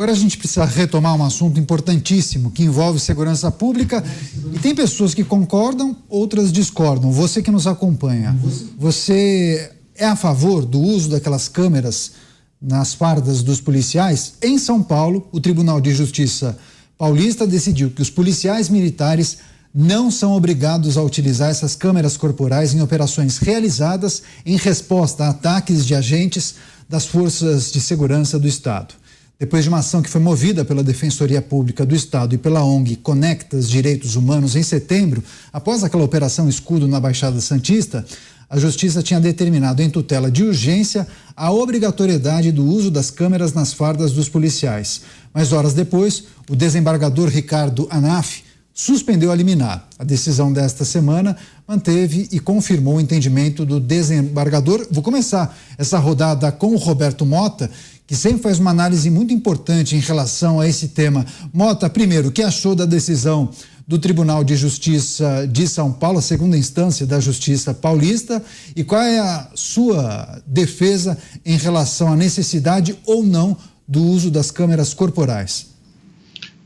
Agora a gente precisa retomar um assunto importantíssimo que envolve segurança pública e tem pessoas que concordam, outras discordam. Você que nos acompanha, você é a favor do uso daquelas câmeras nas fardas dos policiais? Em São Paulo, o Tribunal de Justiça paulista decidiu que os policiais militares não são obrigados a utilizar essas câmeras corporais em operações realizadas em resposta a ataques de agentes das forças de segurança do Estado. Depois de uma ação que foi movida pela Defensoria Pública do Estado e pela ONG Conectas Direitos Humanos em setembro, após aquela operação Escudo na Baixada Santista, a Justiça tinha determinado em tutela de urgência a obrigatoriedade do uso das câmeras nas fardas dos policiais. Mas horas depois, o desembargador Ricardo Anaf suspendeu a liminar. A decisão desta semana manteve e confirmou o entendimento do desembargador. Vou começar essa rodada com o Roberto Mota, que sempre faz uma análise muito importante em relação a esse tema. Mota, primeiro, o que achou da decisão do Tribunal de Justiça de São Paulo, a segunda instância da Justiça Paulista, e qual é a sua defesa em relação à necessidade ou não do uso das câmeras corporais?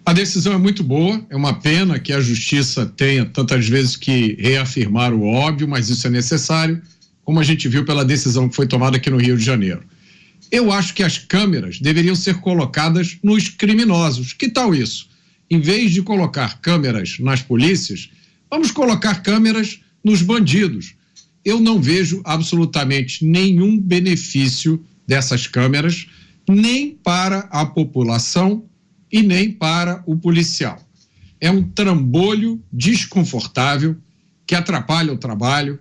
A decisão é muito boa, é uma pena que a Justiça tenha tantas vezes que reafirmar o óbvio, mas isso é necessário, como a gente viu pela decisão que foi tomada aqui no Rio de Janeiro. Eu acho que as câmeras deveriam ser colocadas nos criminosos. Que tal isso? Em vez de colocar câmeras nas polícias, vamos colocar câmeras nos bandidos. Eu não vejo absolutamente nenhum benefício dessas câmeras, nem para a população e nem para o policial. É um trambolho desconfortável que atrapalha o trabalho.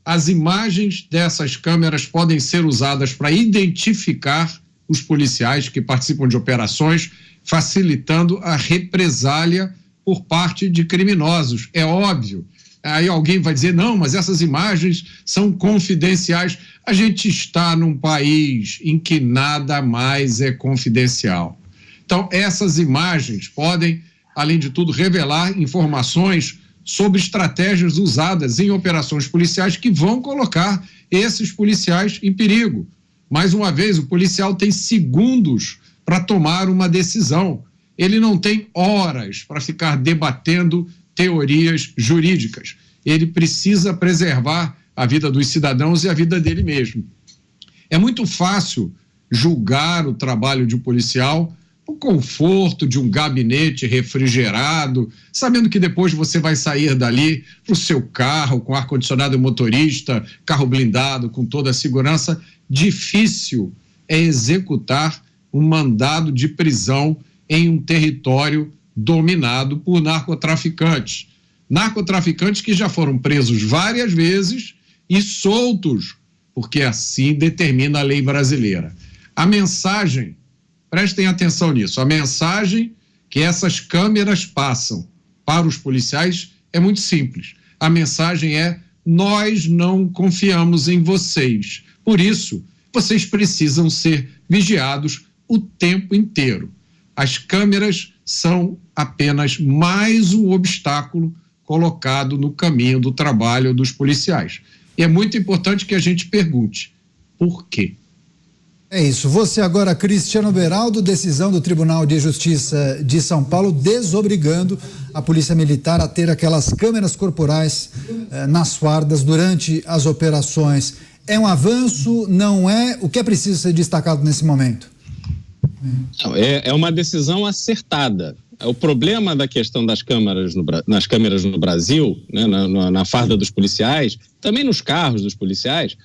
As imagens dessas câmeras podem ser usadas para identificar os policiais que participam de operações, facilitando a represália por parte de criminosos. É óbvio. Aí alguém vai dizer, não, mas essas imagens são confidenciais. A gente está num país em que nada mais é confidencial. Então, essas imagens podem, além de tudo, revelar informações sobre estratégias usadas em operações policiais que vão colocar esses policiais em perigo. Mais uma vez, o policial tem segundos para tomar uma decisão. Ele não tem horas para ficar debatendo teorias jurídicas. Ele precisa preservar a vida dos cidadãos e a vida dele mesmo. É muito fácil julgar o trabalho de um policial, o conforto de um gabinete refrigerado, sabendo que depois você vai sair dali para o seu carro, com ar-condicionado e motorista, carro blindado, com toda a segurança. Difícil é executar um mandado de prisão em um território dominado por narcotraficantes. Narcotraficantes que já foram presos várias vezes e soltos, porque assim determina a lei brasileira. A mensagem, prestem atenção nisso, a mensagem que essas câmeras passam para os policiais é muito simples. A mensagem é: nós não confiamos em vocês. Por isso, vocês precisam ser vigiados o tempo inteiro. As câmeras são apenas mais um obstáculo colocado no caminho do trabalho dos policiais. E é muito importante que a gente pergunte: por quê? É isso. Você agora, Cristiano Beraldo, decisão do Tribunal de Justiça de São Paulo desobrigando a Polícia Militar a ter aquelas câmeras corporais nas fardas durante as operações. É um avanço? Não é? O que é preciso ser destacado nesse momento? É uma decisão acertada. O problema da questão das câmeras nas câmeras no Brasil, né, na farda dos policiais, também nos carros dos policiais,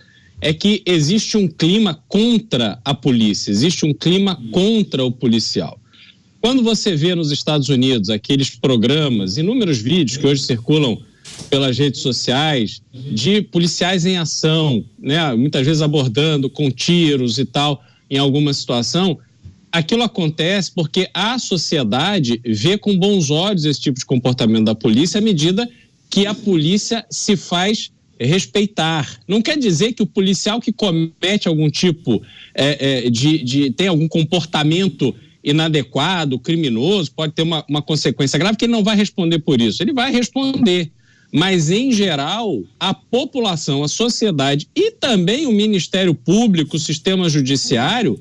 é que existe um clima contra a polícia, existe um clima contra o policial. Quando você vê nos Estados Unidos aqueles programas, inúmeros vídeos que hoje circulam pelas redes sociais, de policiais em ação, né, muitas vezes abordando com tiros e tal, em alguma situação, aquilo acontece porque a sociedade vê com bons olhos esse tipo de comportamento da polícia à medida que a polícia se faz respeitar. Não quer dizer que o policial que comete algum tipo tem algum comportamento inadequado, criminoso, pode ter uma consequência grave, que ele não vai responder por isso. Ele vai responder. Mas, em geral, a população, a sociedade e também o Ministério Público, o sistema judiciário,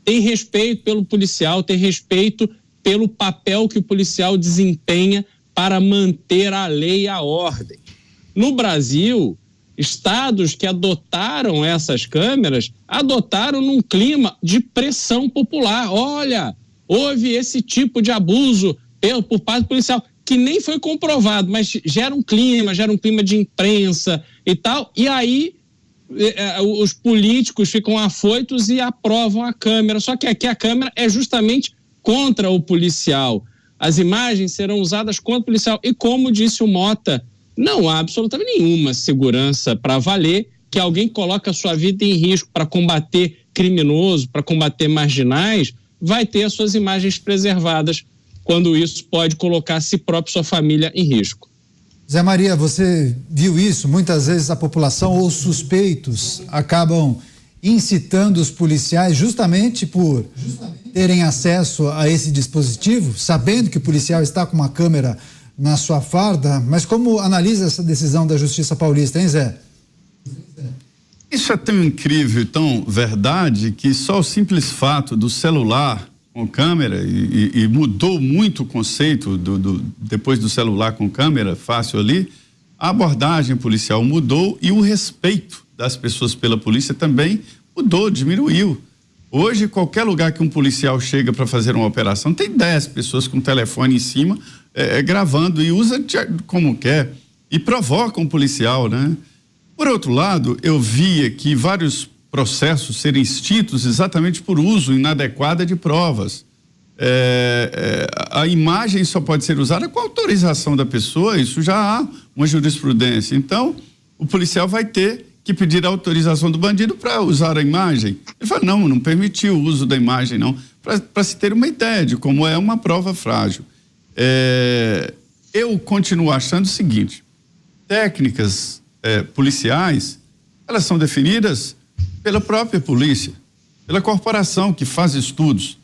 tem respeito pelo policial, tem respeito pelo papel que o policial desempenha para manter a lei e a ordem. No Brasil, estados que adotaram essas câmeras, adotaram num clima de pressão popular. Olha, houve esse tipo de abuso por parte do policial, que nem foi comprovado, mas gera um clima de imprensa e tal, e aí os políticos ficam afoitos e aprovam a câmera, só que aqui a câmera é justamente contra o policial. As imagens serão usadas contra o policial e, como disse o Mota, não há absolutamente nenhuma segurança para valer que alguém coloca a sua vida em risco para combater criminoso, para combater marginais, vai ter as suas imagens preservadas quando isso pode colocar a si próprio e sua família em risco. Zé Maria, você viu isso? Muitas vezes a população ou suspeitos acabam incitando os policiais justamente por terem acesso a esse dispositivo, sabendo que o policial está com uma câmera na sua farda. Mas como analisa essa decisão da Justiça Paulista, hein, Zé? Isso é tão incrível, tão verdade, que só o simples fato do celular com câmera, e mudou muito o conceito depois do celular com câmera, fácil ali, a abordagem policial mudou e o respeito das pessoas pela polícia também mudou, diminuiu. Hoje, qualquer lugar que um policial chega para fazer uma operação, tem 10 pessoas com o telefone em cima, gravando, e usa como quer, e provoca um policial, né? Por outro lado, eu via que vários processos serem extintos exatamente por uso inadequado de provas. A imagem só pode ser usada com autorização da pessoa, isso já há uma jurisprudência. Então, o policial vai ter que pedir a autorização do bandido para usar a imagem. Ele fala, não permitiu o uso da imagem, não, para se ter uma ideia de como é uma prova frágil. Eu continuo achando o seguinte, técnicas policiais, elas são definidas pela própria polícia, pela corporação que faz estudos.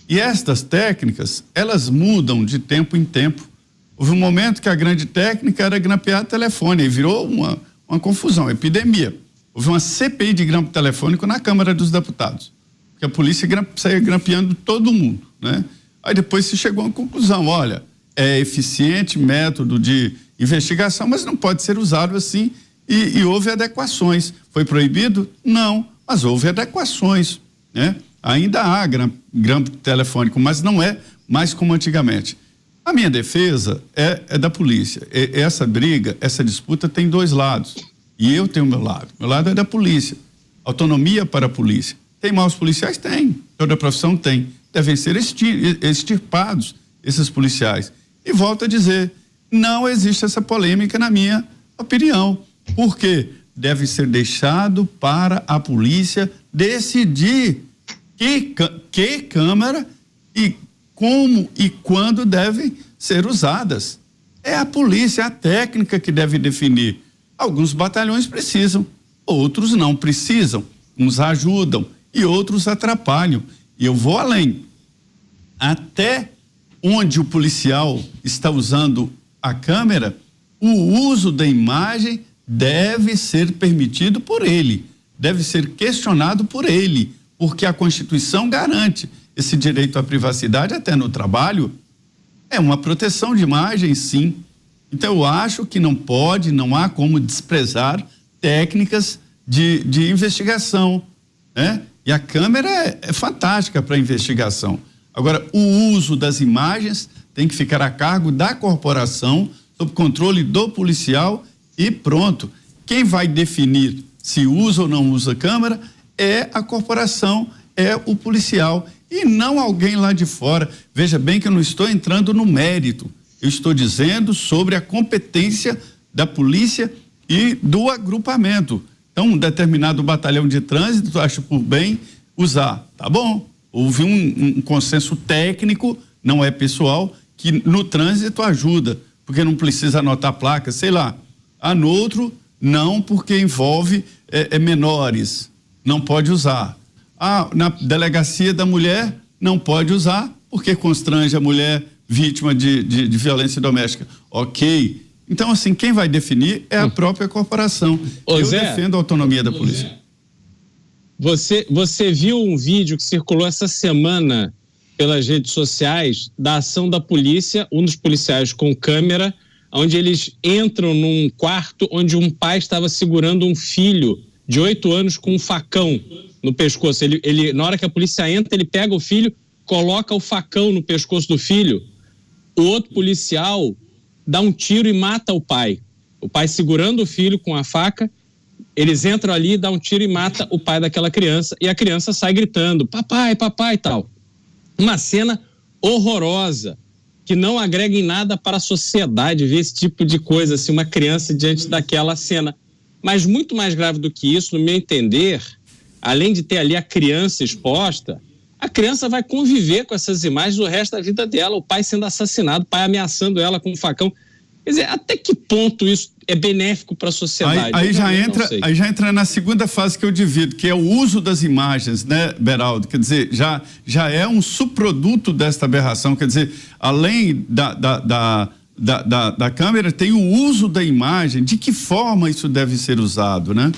E estas técnicas, elas mudam de tempo em tempo. Houve um momento que a grande técnica era grampear telefone, e virou uma confusão, uma epidemia. Houve uma CPI de grampo telefônico na Câmara dos Deputados, porque a polícia saía grampeando todo mundo, né? Aí depois se chegou a uma conclusão, olha, é eficiente método de investigação, mas não pode ser usado assim, e houve adequações. Foi proibido? Não, mas houve adequações, né? Ainda há grampo telefônico, mas não é mais como antigamente. A minha defesa é da polícia. Essa briga, essa disputa tem dois lados. E eu tenho o meu lado. Meu lado é da polícia. Autonomia para a polícia. Tem maus policiais? Tem. Toda profissão tem. Devem ser extirpados esses policiais. E volto a dizer, não existe essa polêmica na minha opinião. Por quê? Deve ser deixado para a polícia decidir que câmera e como e quando devem ser usadas. É a polícia, a técnica que deve definir. Alguns batalhões precisam, outros não precisam. Uns ajudam e outros atrapalham. E eu vou além. Até onde o policial está usando a câmera, o uso da imagem deve ser permitido por ele, deve ser questionado por ele, porque a Constituição garante esse direito à privacidade até no trabalho. É uma proteção de imagem, sim. Então eu acho que não há como desprezar técnicas de investigação, né? E a câmera é fantástica para investigação. Agora, o uso das imagens tem que ficar a cargo da corporação, sob controle do policial e pronto. Quem vai definir se usa ou não usa a câmera é a corporação, é o policial e não alguém lá de fora. Veja bem que eu não estou entrando no mérito, eu estou dizendo sobre a competência da polícia e do agrupamento. Então, um determinado batalhão de trânsito acha por bem usar, tá bom? Houve um consenso técnico, não é pessoal, que no trânsito ajuda, porque não precisa anotar placa, sei lá. No outro, não, porque envolve menores, não pode usar. Na delegacia da mulher, não pode usar, porque constrange a mulher vítima de violência doméstica. Ok. Então, assim, quem vai definir é a própria corporação. Eu defendo a autonomia da polícia. Você viu um vídeo que circulou essa semana pelas redes sociais da ação da polícia, um dos policiais com câmera, onde eles entram num quarto onde um pai estava segurando um filho de 8 anos com um facão no pescoço. Ele, na hora que a polícia entra, ele pega o filho, coloca o facão no pescoço do filho. O outro policial dá um tiro e mata o pai. O pai segurando o filho com a faca, eles entram ali, dá um tiro e mata o pai daquela criança, e a criança sai gritando, papai, papai e tal. Uma cena horrorosa, que não agrega em nada para a sociedade ver esse tipo de coisa, assim, uma criança diante daquela cena. Mas muito mais grave do que isso, no meu entender, além de ter ali a criança exposta, a criança vai conviver com essas imagens o resto da vida dela, o pai sendo assassinado, o pai ameaçando ela com um facão. Quer dizer, até que ponto isso é benéfico para a sociedade? Aí já entra na segunda fase que eu divido, que é o uso das imagens, né, Beraldo? Quer dizer, já é um subproduto desta aberração. Quer dizer, além da câmera, tem o uso da imagem. De que forma isso deve ser usado, né?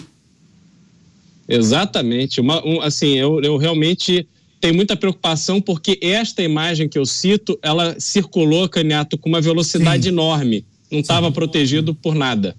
Exatamente. Assim, eu realmente tenho muita preocupação, porque esta imagem que eu cito, ela circulou, Caniato, com uma velocidade enorme. Não estava protegido por nada.